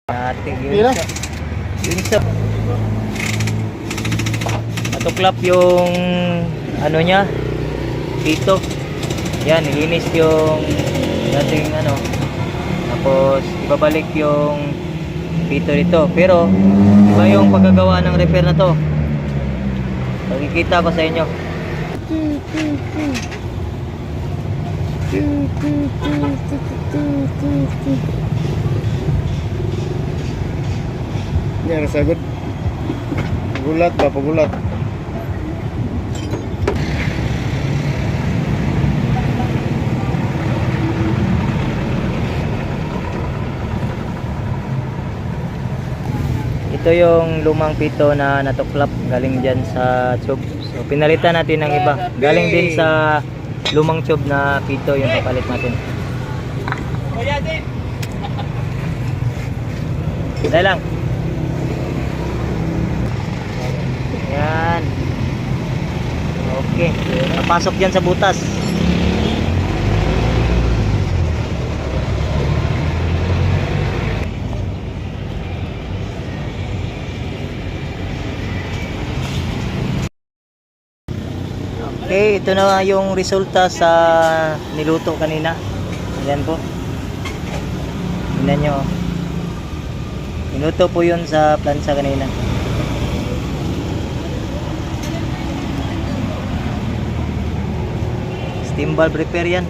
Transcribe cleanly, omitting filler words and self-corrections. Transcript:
Ate, yun sa natuklap yung ano niya dito. Yan, nilinis yung dating ano. Tapos ibabalik yung dito dito. Pero iba yung paggagawa ng repair na to. Makikita ko sa inyo. Ini sagot. Pagulat ba, pagulat. Ito yung lumang pito na natuklap galing dyan sa tube. So pinalitan natin ng iba. Galing din sa lumang tube na pito yung kapalit natin. Dahil lang. Yan. Okay. Napasok yan sa butas. Okay, ito na yung resulta sa niluto kanina. Ayan po. Tingnan nyo. Niluto po yun sa plansa kanina. Steam valve repair yan.